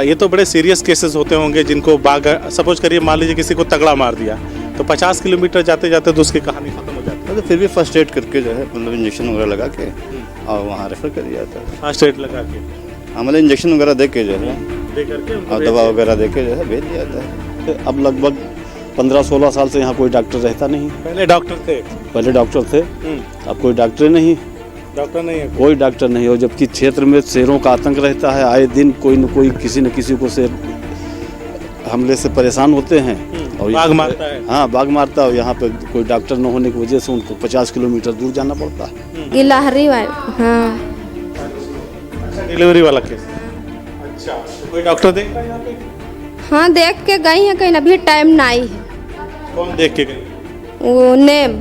ये तो बड़े सीरियस केसेस होते होंगे जिनको बाघ, सपोज करिए मान लीजिए किसी को तगड़ा मार दिया तो 50 किलोमीटर जाते जाते तो उसकी कहानी खत्म हो जाती है। तो फिर भी फर्स्ट एड करके जो है मतलब इंजेक्शन वगैरह लगा के और वहाँ रेफर कर दिया जाता है। फर्स्ट एड लगा के मतलब इंजेक्शन वगैरह दे के जो है दे करके और दवा वगैरह दे के जो है भेज दिया जाता है। अब लगभग 15-16 साल से यहाँ कोई डॉक्टर रहता नहीं। पहले डॉक्टर थे, पहले डॉक्टर थे, अब कोई डॉक्टर नहीं, डॉक्टर नहीं है कोई डॉक्टर नहीं। और जबकि क्षेत्र में शेरों का आतंक रहता है, आए दिन कोई न कोई किसी न किसी को शेर हमले से परेशान होते हैं और बाघ मारता है। हाँ, बाघ मारता है और यहाँ पे कोई डॉक्टर न होने की वजह से उनको 50 किलोमीटर दूर जाना पड़ता है। गिलहरी वाला, हाँ। अच्छा, डिलीवरी वाला केस। अच्छा, तो कोई डॉक्टर देख रहा है यहाँ पे? हाँ, देख के गई है, कहीं अभी टाइम नहीं है। कौन देख के गई? वो नेम,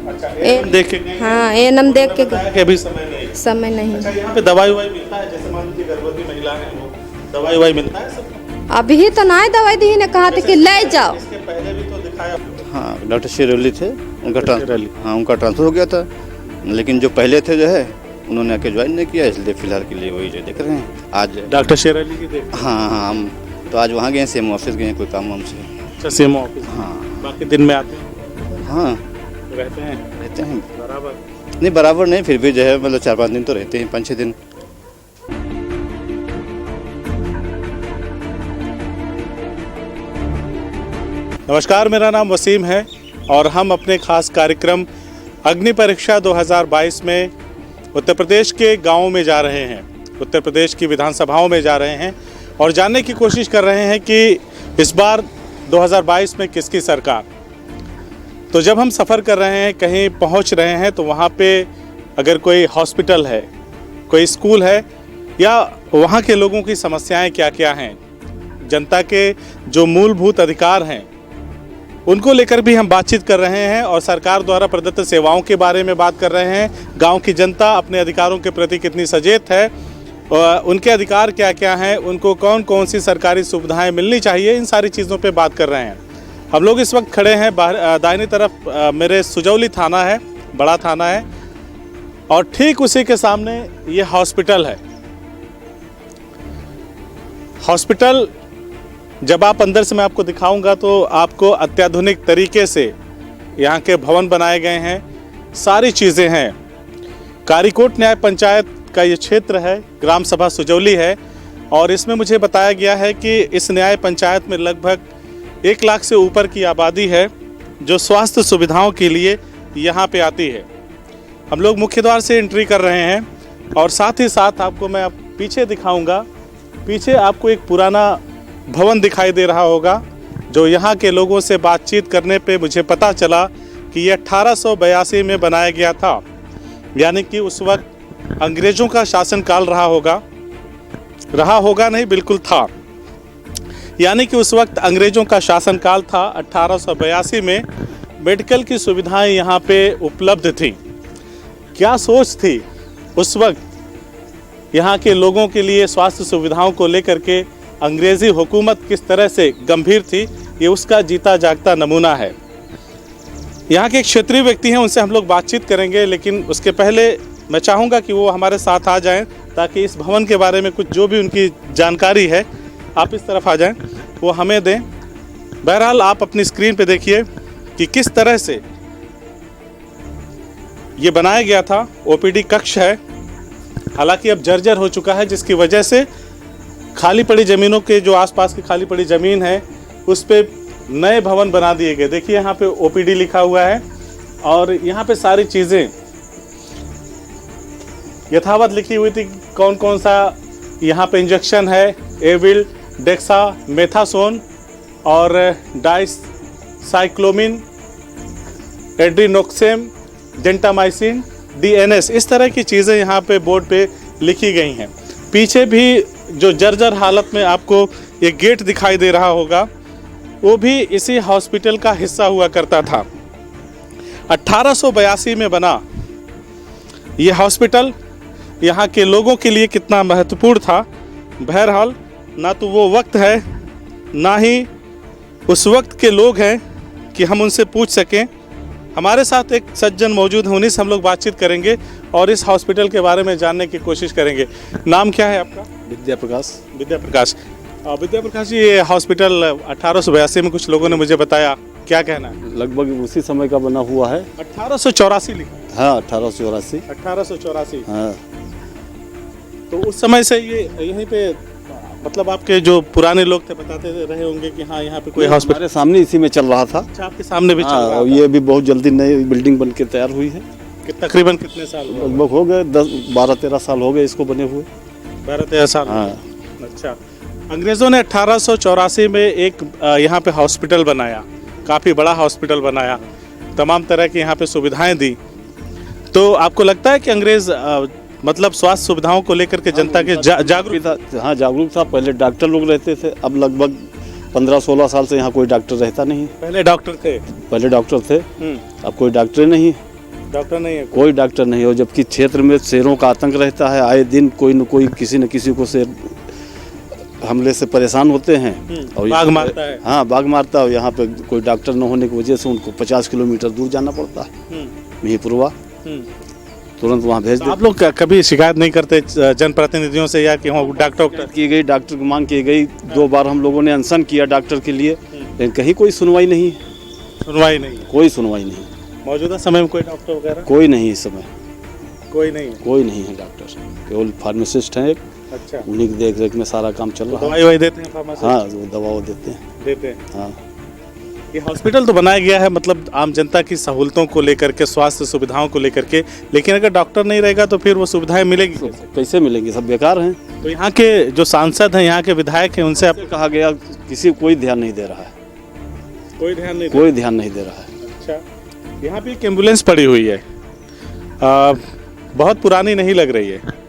अच्छा, एनम देख के गई? हाँ, एनम देख के बताया कि अभी समय नहीं। समय नहीं। अच्छा, यहाँ पे दवाई ववाई मिलता है? जैसे मान लीजिए गर्भवती महिला है वो दवाई ववाई मिलता है सब? अभी तो नहीं दवाई दी ने, कहा था कि ले जाओ। इसके पहले भी तो दिखाया। हाँ, डॉक्टर शेरली थे, उनका ट्रांसफर हो गया था, लेकिन जो पहले थे जो है उन्होंने आके ज्वाइन नहीं किया, इसलिए फिलहाल के लिए वही जो देख रहे हैं। आज डॉक्टर शेर अली की देख। हाँ हाँ, हम तो आज वहाँ गए, सेम ऑफिस गए, कोई काम हमसे। अच्छा, सेम ऑफिस। हाँ बाकी दिन में आते हैं? हाँ, रहते हैं बराबर नहीं, बराबर नहीं, फिर भी जो है मतलब 4-5 दिन तो रहते हैं, 5-6 दिन। नमस्कार, मेरा नाम वसीम है और हम अपने खास कार्यक्रम अग्नि परीक्षा 2022 में उत्तर प्रदेश के गांवों में जा रहे हैं, उत्तर प्रदेश की विधानसभाओं में जा रहे हैं और जानने की कोशिश कर रहे हैं कि इस बार 2022 में किसकी सरकार। तो जब हम सफ़र कर रहे हैं, कहीं पहुंच रहे हैं, तो वहां पे अगर कोई हॉस्पिटल है, कोई स्कूल है या वहां के लोगों की समस्याएं क्या क्या हैं, जनता के जो मूलभूत अधिकार हैं उनको लेकर भी हम बातचीत कर रहे हैं और सरकार द्वारा प्रदत्त सेवाओं के बारे में बात कर रहे हैं। गांव की जनता अपने अधिकारों के प्रति कितनी सचेत है, उनके अधिकार क्या क्या हैं, उनको कौन कौन सी सरकारी सुविधाएं मिलनी चाहिए, इन सारी चीज़ों पे बात कर रहे हैं। हम लोग इस वक्त खड़े हैं दाहिनी तरफ मेरे सुजौली थाना है, बड़ा थाना है, और ठीक उसी के सामने ये हॉस्पिटल है। हॉस्पिटल जब आप अंदर से मैं आपको दिखाऊंगा तो आपको अत्याधुनिक तरीके से यहाँ के भवन बनाए गए हैं, सारी चीज़ें हैं। कारीकोट न्याय पंचायत का ये क्षेत्र है, ग्राम सभा सुजौली है और इसमें मुझे बताया गया है कि इस न्याय पंचायत में लगभग 1 लाख से ऊपर की आबादी है जो स्वास्थ्य सुविधाओं के लिए यहाँ पे आती है। हम लोग मुख्य द्वार से एंट्री कर रहे हैं और साथ ही साथ आपको मैं पीछे दिखाऊंगा। पीछे आपको एक पुराना भवन दिखाई दे रहा होगा जो यहाँ के लोगों से बातचीत करने पे मुझे पता चला कि ये 1882 में बनाया गया था, यानी कि उस वक्त अंग्रेज़ों का शासनकाल रहा होगा नहीं, बिल्कुल था। यानी कि उस वक्त अंग्रेज़ों का शासनकाल था। 1882 में मेडिकल की सुविधाएं यहाँ पे उपलब्ध थी। क्या सोच थी उस वक्त यहाँ के लोगों के लिए स्वास्थ्य सुविधाओं को लेकर के, अंग्रेज़ी हुकूमत किस तरह से गंभीर थी, ये उसका जीता जागता नमूना है। यहाँ के एक क्षेत्रीय व्यक्ति हैं, उनसे हम लोग बातचीत करेंगे, लेकिन उसके पहले मैं चाहूँगा कि वो हमारे साथ आ जाएं ताकि इस भवन के बारे में कुछ जो भी उनकी जानकारी है, आप इस तरफ आ जाएं, वो हमें दें। बहरहाल आप अपनी स्क्रीन पे देखिए कि किस तरह से ये बनाया गया था। ओपीडी कक्ष है, हालांकि अब जर्जर हो चुका है, जिसकी वजह से खाली पड़ी ज़मीनों के जो आसपास की खाली पड़ी ज़मीन है उस पे नए भवन बना दिए गए। देखिए यहाँ पे ओपीडी लिखा हुआ है और यहाँ पे सारी चीज़ें यथावत लिखी हुई थी। कौन कौन सा यहाँ पे इंजेक्शन है, एविल, डेक्सा मेथासोन और डाइसाइक्लोमिन, एड्रीनोक्सेम, जेंटामाइसिन, डीएनएस, इस तरह की चीज़ें यहाँ पे बोर्ड पे लिखी गई हैं। पीछे भी जो जर्जर हालत में आपको ये गेट दिखाई दे रहा होगा, वो भी इसी हॉस्पिटल का हिस्सा हुआ करता था। 1882 में बना ये हॉस्पिटल यहाँ के लोगों के लिए कितना महत्वपूर्ण था। बहरहाल ना तो वो वक्त है, ना ही उस वक्त के लोग हैं कि हम उनसे पूछ सकें। हमारे साथ एक सज्जन मौजूद हैं, उन्हीं से हम लोग बातचीत करेंगे और इस हॉस्पिटल के बारे में जानने की कोशिश करेंगे। नाम क्या है आपका? विद्या प्रकाश। विद्या प्रकाश। विद्या प्रकाश जी, ये हॉस्पिटल 1882 में कुछ लोगों ने मुझे बताया, क्या कहना है? लगभग उसी समय का बना हुआ है। 1884 लिखा है। हाँ, 1884। 1884। हाँ, तो उस समय से ये यहीं पे मतलब आपके जो पुराने लोग थे बताते रहे होंगे कि हाँ यहाँ पे कोई हॉस्पिटल हमारे सामने इसी में चल रहा था। अच्छा, आपके सामने भी चल हाँ, रहा और था। ये भी बहुत जल्दी नई बिल्डिंग बन के तैयार हुई है। कि तकरीबन कितने साल हुए? लगभग हो गए 12-13 साल हो गए इसको बने हुए। 12-13 साल। हाँ। अच्छा, अंग्रेज़ों ने 1884 में एक यहाँ पे हॉस्पिटल बनाया, काफ़ी बड़ा हॉस्पिटल बनाया, तमाम तरह की यहाँ पे सुविधाएं दी। तो आपको लगता है कि अंग्रेज़ मतलब स्वास्थ्य सुविधाओं को लेकर के जनता के जागरूक था। हाँ, जागरूक था। पहले डॉक्टर लोग रहते थे, अब लगभग 15-16 साल से यहाँ कोई डॉक्टर रहता नहीं। पहले डॉक्टर थे। पहले डॉक्टर थे, अब कोई डॉक्टर नहीं। डॉक्टर नहीं है। कोई डॉक्टर नहीं हो, जबकि क्षेत्र में शेरों का आतंक रहता है। आए दिन कोई न कोई किसी न किसी को शेर हमले से परेशान होते हैं और बाघ मारता है। हाँ, बाघ मारता है। यहाँ पे कोई डॉक्टर न होने की वजह से उनको 50 किलोमीटर दूर जाना पड़ता है, मिहीपुरवा। तुरंत वहाँ भेज तो आप लोग कभी शिकायत नहीं करते जनप्रतिनिधियों से या कि वहाँ डॉक्टर की गई, डॉक्टर की मांग की गई। 2 बार हम लोगों ने अनशन किया डॉक्टर के लिए, लेकिन कहीं कोई सुनवाई नहीं। सुनवाई नहीं? कोई सुनवाई नहीं। मौजूदा समय में कोई डॉक्टर वगैरह कोई नहीं इस समय। कोई नहीं है? कोई नहीं है डॉक्टर, केवल फार्मासिस्ट हैं एक। अच्छा, उन्हीं की देख रेख में सारा काम चल रहा है। दवाई वही देते हैं फार्मेसी? हाँ, वो दवा देते हैं। देते हैं। हाँ, ये हॉस्पिटल तो बनाया गया है मतलब आम जनता की सहूलतों को लेकर के, स्वास्थ्य सुविधाओं को लेकर के, लेकिन अगर डॉक्टर नहीं रहेगा तो फिर वो सुविधाएं मिलेगी कैसे? कैसे मिलेंगी? सब बेकार हैं। तो यहाँ के जो सांसद हैं, यहाँ के विधायक हैं, उनसे आपको कहा गया, किसी को कोई ध्यान नहीं दे रहा है। कोई ध्यान नहीं? कोई ध्यान नहीं दे रहा है। अच्छा, यहाँ पे एक एम्बुलेंस पड़ी हुई है, बहुत पुरानी नहीं लग रही है,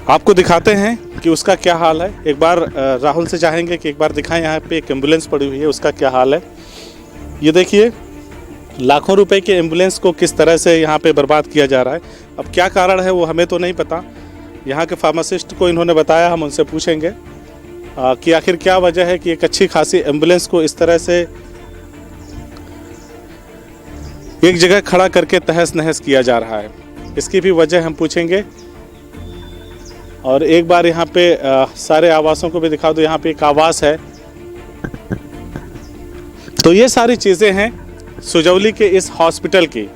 आपको दिखाते हैं कि उसका क्या हाल है। एक बार राहुल से चाहेंगे कि एक बार दिखाएं, यहाँ पे एक एम्बुलेंस पड़ी हुई है, उसका क्या हाल है। ये देखिए, लाखों रुपए के एम्बुलेंस को किस तरह से यहाँ पे बर्बाद किया जा रहा है। अब क्या कारण है वो हमें तो नहीं पता, यहाँ के फार्मासिस्ट को इन्होंने बताया, हम उनसे पूछेंगे कि आखिर क्या वजह है कि एक अच्छी खासी एम्बुलेंस को इस तरह से एक जगह खड़ा करके तहस नहस किया जा रहा है। इसकी भी वजह हम पूछेंगे। और एक बार यहाँ पे सारे आवासों को भी दिखा दो। यहाँ पे एक आवास है। तो ये सारी चीज़ें हैं सुजौली के इस हॉस्पिटल की।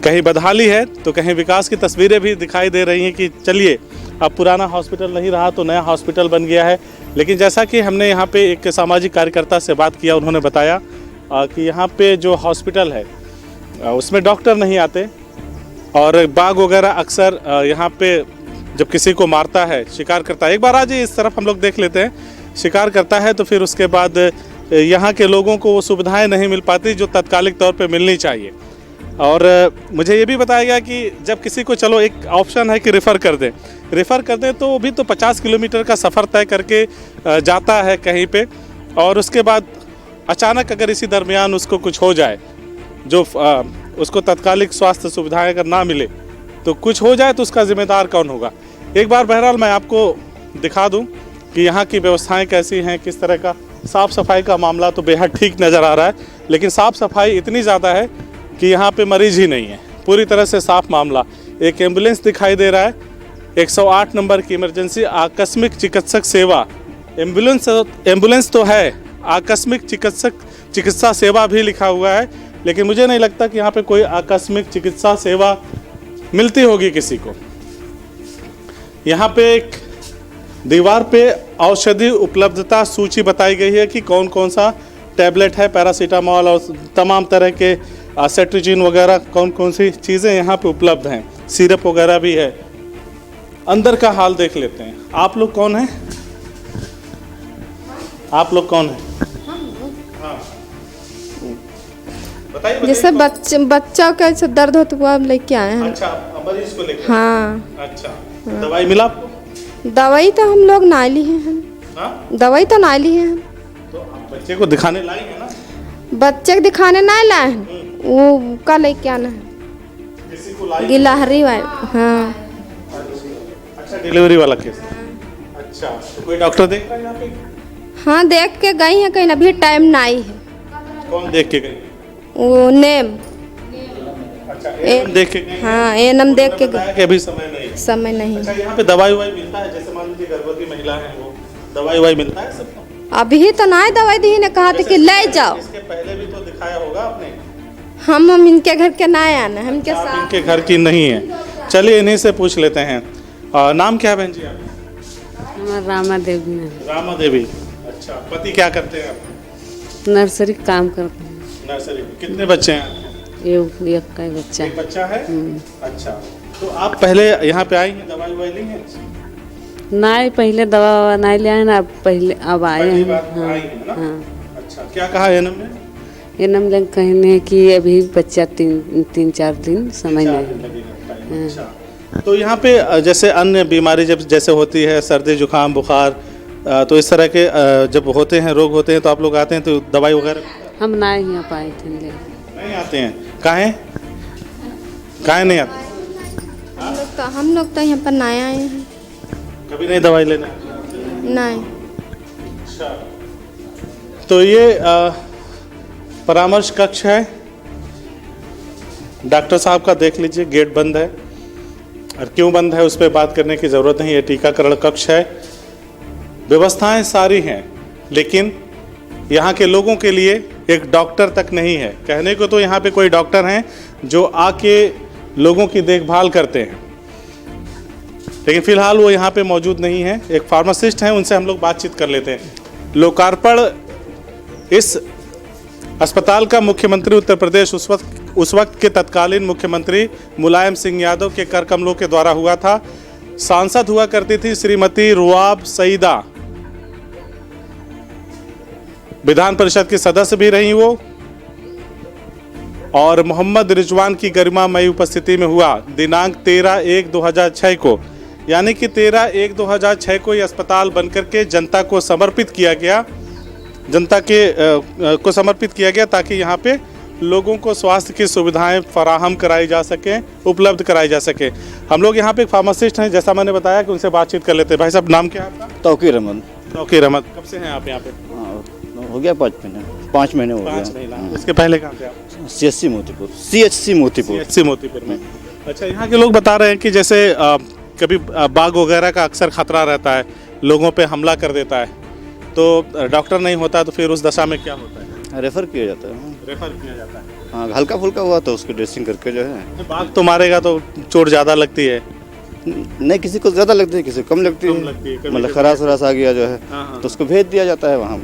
कहीं बदहाली है तो कहीं विकास की तस्वीरें भी दिखाई दे रही हैं कि चलिए अब पुराना हॉस्पिटल नहीं रहा तो नया हॉस्पिटल बन गया है। लेकिन जैसा कि हमने यहाँ पे एक सामाजिक कार्यकर्ता से बात किया, उन्होंने बताया कि यहाँ पे जो हॉस्पिटल है उसमें डॉक्टर नहीं आते और बाघ वगैरह अक्सर यहाँ पे जब किसी को मारता है, शिकार करता है। एक बार आज इस तरफ हम लोग देख लेते हैं, शिकार करता है तो फिर उसके बाद यहाँ के लोगों को वो सुविधाएं नहीं मिल पाती जो तत्कालिक तौर पे मिलनी चाहिए। और मुझे ये भी बताया गया कि जब किसी को चलो एक ऑप्शन है कि रेफ़र कर दें तो वो भी तो 50 किलोमीटर का सफ़र तय करके जाता है कहीं पे, और उसके बाद अचानक अगर इसी दरमियान उसको कुछ हो जाए, जो उसको तत्कालिक स्वास्थ्य सुविधाएं अगर ना मिले तो कुछ हो जाए तो उसका जिम्मेदार कौन होगा। एक बार बहरहाल मैं आपको दिखा दूं कि यहाँ की व्यवस्थाएं कैसी हैं, किस तरह का। साफ़ सफाई का मामला तो बेहद ठीक नज़र आ रहा है, लेकिन साफ़ सफाई इतनी ज़्यादा है कि यहाँ पे मरीज ही नहीं है, पूरी तरह से साफ़ मामला। एक एम्बुलेंस दिखाई दे रहा है, 108 नंबर की इमरजेंसी आकस्मिक चिकित्सक सेवा। एम्बुलेंस तो है, आकस्मिक चिकित्सा सेवा भी लिखा हुआ है, लेकिन मुझे नहीं लगता कि यहाँ पे कोई आकस्मिक चिकित्सा सेवा मिलती होगी किसी को। यहाँ पे एक दीवार पे औषधि उपलब्धता सूची बताई गई है कि कौन कौन सा टैबलेट है, पैरासीटामॉल और तमाम तरह के सेट्रिजिन वगैरह कौन कौन सी चीज़ें यहाँ पे उपलब्ध हैं, सिरप वगैरह भी है। अंदर का हाल देख लेते हैं। आप लोग कौन हैं? आप लोग कौन हैं? हाँ बताइए। जैसे बच्चों का ऐसे दर्द हो तो वो हम लेके आए हैं। अच्छा, मरीज को लेकर? हाँ। अच्छा, दवाई मिला आपको? दवाई तो हम लोग ना ली हैं। हाँ? दवाई तो ना ली है। तो आप बच्चे को दिखाने लाए हैं ना? बच्चे को दिखाने ना लाए हैं, वो का लेके आना है। किसी को लाए? गिलहरी वाले। हाँ। अच्छा, डिलीवरी वाला केस। अच्छा, तो कोई डॉक्टर देख रहा है यहाँ पे? हाँ, देख के गई है, कहीं अभी टाइम ना आई है। कौन देख के गई? वो नेम। अच्छा, एएनएम देख के गए? हाँ एएनएम देख के बताया कि अभी समय नहीं है। समय नहीं। अच्छा, यहाँ पे दवाई ववाई मिलता है? जैसे मान लीजिए गर्भवती महिला है, वो दवाई ववाई मिलता है सबको? अभी तो ना दवाई दी ने कहा था कि ले जाओ। इसके पहले भी तो दिखाया होगा आपने। हम इनके घर के ना आना, हम के आप साथ इनके घर की नहीं है। चलिए इन्हीं से पूछ लेते हैं। नाम क्या है बहन जी आपका? हमारा रामा देवी ने रामा देवी। अच्छा, पति क्या करते हैं आप? नर्सरी काम करते हैं। नर्सरी। कितने बच्चे हैं आपके? एक का ही बच्चा एक है। बच्चा है। अच्छा, तो आप पहले यहाँ पे आई हैं, दवाई ववाई ली हैं? नहीं पहले दवा ववा नहीं लिया है ना, अब आए पहली हैं। बार आई हैं ना? हाँ अच्छा, क्या कहा एएनएम ने? ये नम लोग कहने कि अभी बच्चा तीन चार दिन समय चार नहीं। दिन लगेगा टाइम। अच्छा, तो यहाँ पे जैसे अन्य बीमारी जब जैसे होती है, सर्दी जुकाम बुखार, तो इस तरह के जब होते हैं, रोग होते हैं, तो आप लोग आते हैं तो दवाई वगैरह? हम ना यहाँ पाए थे ले। नहीं आते हैं। काहे नहीं आते? हम लोग तो यहाँ पर नए आए हैं। कभी नहीं दवाई लेना? नहीं। अच्छा, तो ये परामर्श कक्ष है। डॉक्टर साहब का देख लीजिए, गेट बंद है, और क्यों बंद है उस पर बात करने की ज़रूरत नहीं। ये टीकाकरण कक्ष है, व्यवस्थाएं सारी हैं, लेकिन यहाँ के लोगों के लिए एक डॉक्टर तक नहीं है। कहने को तो यहाँ पे कोई डॉक्टर हैं जो आके लोगों की देखभाल करते हैं, लेकिन फिलहाल वो यहाँ पे मौजूद नहीं है। एक फार्मासिस्ट हैं, उनसे हम लोग बातचीत कर लेते हैं। लोकार्पण इस अस्पताल का मुख्यमंत्री उत्तर प्रदेश उस वक्त के तत्कालीन मुख्यमंत्री मुलायम सिंह यादव के कर कमलों के द्वारा हुआ था। सांसद हुआ करती थी श्रीमती रुआब सईदा, विधान परिषद की सदस्य भी रही वो, और मोहम्मद रिजवान की गरिमामयी उपस्थिति में हुआ दिनांक 13/1/2006 को, यानी कि 13/1/2006 को ये अस्पताल बनकर के जनता को समर्पित किया गया, ताकि यहाँ पे लोगों को स्वास्थ्य की सुविधाएं फराहम कराई जा सकें, उपलब्ध कराई जा सके। हम लोग यहाँ पे एक फार्मासिस्ट हैं, जैसा मैंने बताया कि उनसे बातचीत कर लेते हैं। भाई साहब, नाम क्या है आपका? तौकीर अहमद। तौकीर अहमद। कब से हैं आप यहाँ पे? हो गया 5 महीने। 5 महीने हो 5 गया। महीना। इसके पहले कहाँ थे आप? CHC Motipur. CHC Motipur. CHC Motipur में। अच्छा, यहाँ के लोग बता रहे हैं कि जैसे कभी बाघ वगैरह का अक्सर खतरा रहता है, लोगों पे हमला कर देता है, तो डॉक्टर नहीं होता, तो फिर उस दशा में क्या होता है? रेफर किया जाता है। रेफर किया जाता है। हाँ, हल्का फुल्का हुआ तो उसको ड्रेसिंग करके जो है। बाघ तो मारेगा तो चोट ज़्यादा लगती है? नहीं, किसी को ज़्यादा लगती है, किसी को कम लगती कम लगती है, है। कभी मतलब कभी खराश वराश आ गया जो है, हाँ। तो उसको भेज दिया जाता है वहाँ,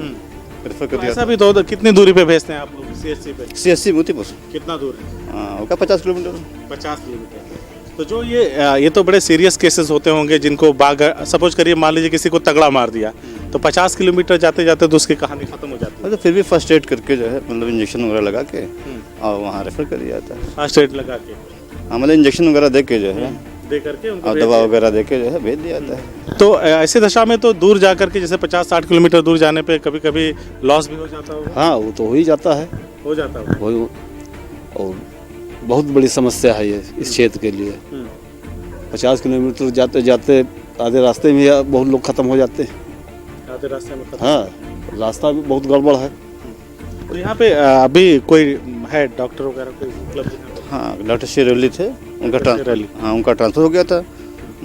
रेफर कर दिया ऐसा भी तो कितनी दूरी पे भेजते हैं आप लोग CHC पे? CHC मोतीपुर। कितना दूर है? हाँ, होगा 50 किलोमीटर। 50 किलोमीटर। तो जो ये तो बड़े सीरियस केसेस होते होंगे जिनको बाघ, सपोज करिए मान लीजिए किसी को तगड़ा मार दिया, तो 50 किलोमीटर जाते जाते तो उसकी कहानी खत्म हो जाती है। तो फिर भी फर्स्ट एड करके जो है, मतलब इंजेक्शन वगैरह लगा के और वहाँ रेफर कर दिया जाता है। फर्स्ट एड लगा के, हाँ, मतलब इंजेक्शन वगैरह दे के जो है, दे करके उनको और भेज दवा दिया। वगैरह दे के जो है भेज दिया जाता है। तो ऐसे दशा में तो दूर जा करके, जैसे 50-60 किलोमीटर दूर जाने पे कभी कभी लॉस भी हो जाता होगा? हाँ, वो तो हो ही जाता है। हो जाता होगा। वो और बहुत बड़ी समस्या है ये इस क्षेत्र के लिए। 50 किलोमीटर जाते जाते आधे रास्ते में बहुत लोग खत्म हो जाते हैं। आधे रास्ते में खत्म। हाँ, रास्ता भी बहुत गड़बड़ है। तो यहाँ पे अभी कोई है डॉक्टर वगैरह कोई उपलब्ध है? हाँ, डॉक्टर शेरवली थे, उनका शेरवली। हाँ, उनका ट्रांसफ़र हो गया था,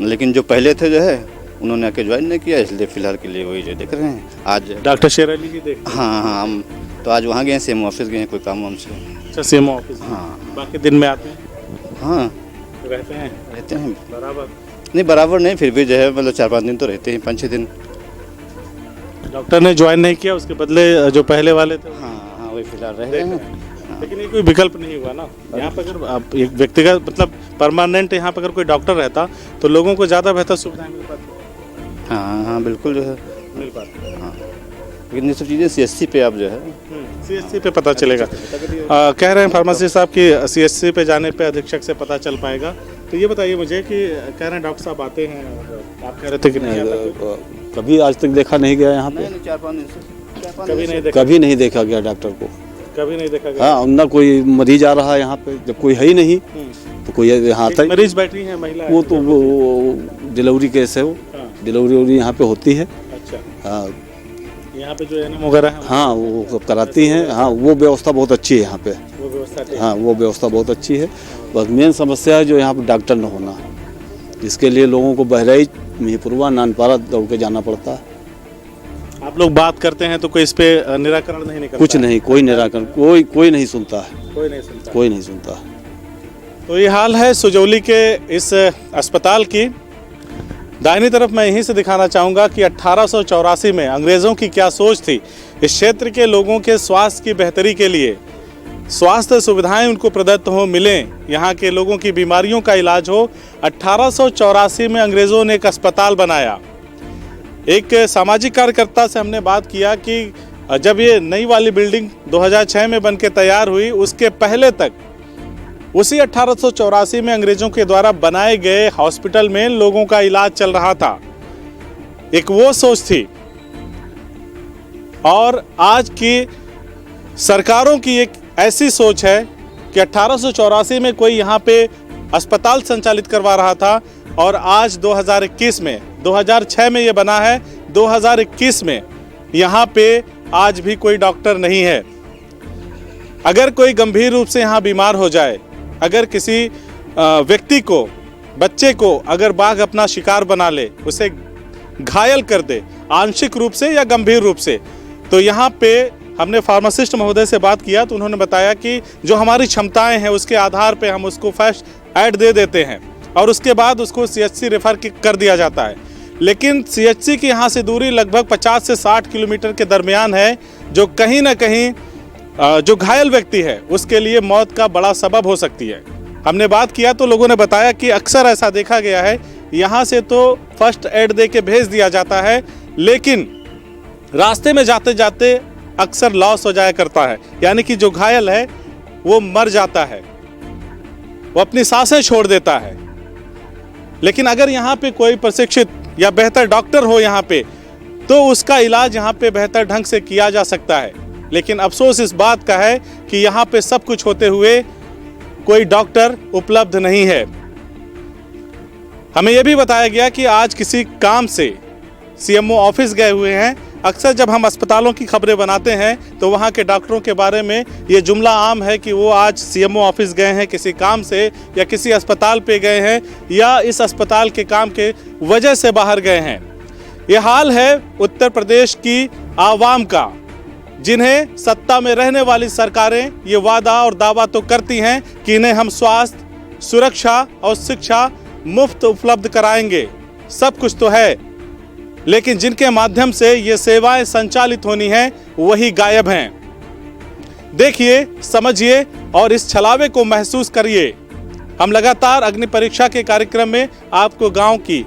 लेकिन जो पहले थे जो है उन्होंने आके ज्वाइन नहीं किया, इसलिए फ़िलहाल के लिए वही जो देख रहे हैं आज। डॉक्टर शेर अली ही देख? हाँ हाँ, हम तो आज वहाँ गए, CM ऑफिस गए, कोई काम हमसे। अच्छा, CM ऑफिस। हाँ बाकी दिन में आते हैं? हाँ, रहते हैं बराबर। नहीं, बराबर नहीं, फिर भी जो है मतलब 4-5 दिन तो रहते हैं, 5-6 दिन। डॉक्टर ने ज्वाइन नहीं किया, उसके बदले जो पहले वाले थे? हाँ हाँ, वही फिलहाल रह रहे हैं। लेकिन ये कोई विकल्प नहीं हुआ ना यहाँ पर। अगर आप एक व्यक्तिगत मतलब परमानेंट यहाँ पर अगर कोई डॉक्टर रहता तो लोगों को ज़्यादा बेहतर सुविधाएं मिल पाती। हाँ हाँ, बिल्कुल जो है मिल पाती। हाँ, लेकिन ये सब चीज़ें CHC पे आप जो है CHC पे पता चलेगा। कह रहे हैं फार्मासिस्ट साहब कि CHC पे जाने पे अधीक्षक से पता चल पाएगा। तो ये बताइए मुझे कि कह रहे हैं डॉक्टर साहब आते हैं, आप कह रहे थे कि नहीं आता? कभी आज तक देखा नहीं गया यहाँ पे। 4-5 दिन से कभी नहीं देखा? कभी नहीं देखा गया डॉक्टर को। कभी नहीं देखा गया? हाँ, ना कोई मरीज आ रहा है यहाँ पे, जब कोई है ही नहीं तो कोई यहाँ तक। मरीज बैठी है महिला? वो तो वो डिलीवरी केस है, वो डिलीवरी यहाँ पे होती है। अच्छा, हाँ, यहाँ पे जो एएनएम वगैरह है? हाँ, वो सब कराती हैं। हाँ, वो व्यवस्था बहुत अच्छी है यहाँ पे। वो व्यवस्था ठीक है। हाँ, वो व्यवस्था बहुत अच्छी है। बस मेन समस्या है जो यहाँ पर डॉक्टर न होना, जिसके लिए लोगों को बहराइच, मिहीपुरवा, नानपारा दौड़ के जाना पड़ता है। आप लोग बात करते हैं तो कोई इस पे निराकरण नहीं निकलता? कुछ नहीं, कोई निराकरण, कोई नहीं सुनता है, कोई नहीं सुनता। कोई नहीं सुनता। तो ये हाल है सुजौली के इस अस्पताल की। दाहिनी तरफ मैं यहीं से दिखाना चाहूँगा कि 1884 में अंग्रेज़ों की क्या सोच थी इस क्षेत्र के लोगों के स्वास्थ्य की बेहतरी के लिए, स्वास्थ्य सुविधाएं उनको प्रदत्त हो, मिलें, यहाँ के लोगों की बीमारियों का इलाज हो। 1884 में अंग्रेज़ों ने एक अस्पताल बनाया। एक सामाजिक कार्यकर्ता से हमने बात किया कि जब ये नई वाली बिल्डिंग 2006 में बन के तैयार हुई, उसके पहले तक उसी 1884 में अंग्रेजों के द्वारा बनाए गए हॉस्पिटल में लोगों का इलाज चल रहा था। एक वो सोच थी। और आज की सरकारों की एक ऐसी सोच है कि 1884 में कोई यहाँ पे अस्पताल संचालित करवा रहा था और आज 2021 में, 2006 में ये बना है, 2021 में यहाँ पे आज भी कोई डॉक्टर नहीं है। अगर कोई गंभीर रूप से यहाँ बीमार हो जाए, अगर किसी व्यक्ति को, बच्चे को अगर बाघ अपना शिकार बना ले, उसे घायल कर दे आंशिक रूप से या गंभीर रूप से, तो यहाँ पे हमने फार्मासिस्ट महोदय से बात किया तो उन्होंने बताया कि जो हमारी क्षमताएं हैं उसके आधार पे हम उसको फर्स्ट ऐड दे देते हैं और उसके बाद उसको CHC रेफर कर दिया जाता है। लेकिन CHC की यहाँ से दूरी लगभग 50 से 60 किलोमीटर के दरमियान है, जो कहीं ना कहीं जो घायल व्यक्ति है उसके लिए मौत का बड़ा सबब हो सकती है। हमने बात किया तो लोगों ने बताया कि अक्सर ऐसा देखा गया है, यहाँ से तो फर्स्ट एड दे के भेज दिया जाता है, लेकिन रास्ते में जाते जाते अक्सर लॉस हो जाया करता है, यानी कि जो घायल है वो मर जाता है, वो अपनी सांसें छोड़ देता है। लेकिन अगर यहाँ पे कोई प्रशिक्षित या बेहतर डॉक्टर हो यहाँ पे, तो उसका इलाज यहाँ पे बेहतर ढंग से किया जा सकता है। लेकिन अफसोस इस बात का है कि यहाँ पे सब कुछ होते हुए कोई डॉक्टर उपलब्ध नहीं है। हमें यह भी बताया गया कि आज किसी काम से CMO ऑफिस गए हुए हैं। अक्सर जब हम अस्पतालों की खबरें बनाते हैं तो वहाँ के डॉक्टरों के बारे में ये जुमला आम है कि वो आज CMO ऑफिस गए हैं किसी काम से, या किसी अस्पताल पे गए हैं, या इस अस्पताल के काम के वजह से बाहर गए हैं। ये हाल है उत्तर प्रदेश की आवाम का, जिन्हें सत्ता में रहने वाली सरकारें ये वादा और दावा तो करती हैं कि इन्हें हम स्वास्थ्य, सुरक्षा और शिक्षा मुफ्त उपलब्ध कराएंगे, सब कुछ तो है, लेकिन जिनके माध्यम से ये सेवाएं संचालित होनी हैं वही गायब हैं। देखिए, समझिए और इस छलावे को महसूस करिए। हम लगातार अग्नि परीक्षा के कार्यक्रम में आपको गांव की,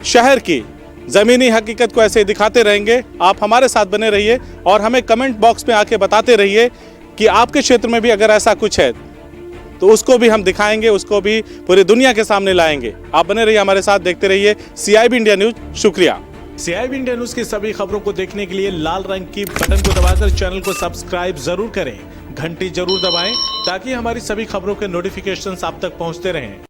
शहर की ज़मीनी हकीकत को ऐसे ही दिखाते रहेंगे। आप हमारे साथ बने रहिए और हमें कमेंट बॉक्स में आके बताते रहिए कि आपके क्षेत्र में भी अगर ऐसा कुछ है तो उसको भी हम दिखाएंगे, उसको भी पूरी दुनिया के सामने लाएंगे। आप बने रहिए हमारे साथ, देखते रहिए CIB इंडिया न्यूज। शुक्रिया। CIB इंडिया न्यूज की सभी खबरों को देखने के लिए लाल रंग की बटन को दबाकर चैनल को सब्सक्राइब जरूर करें, घंटी जरूर दबाएं ताकि हमारी सभी खबरों के नोटिफिकेशंस आप तक पहुंचते रहें।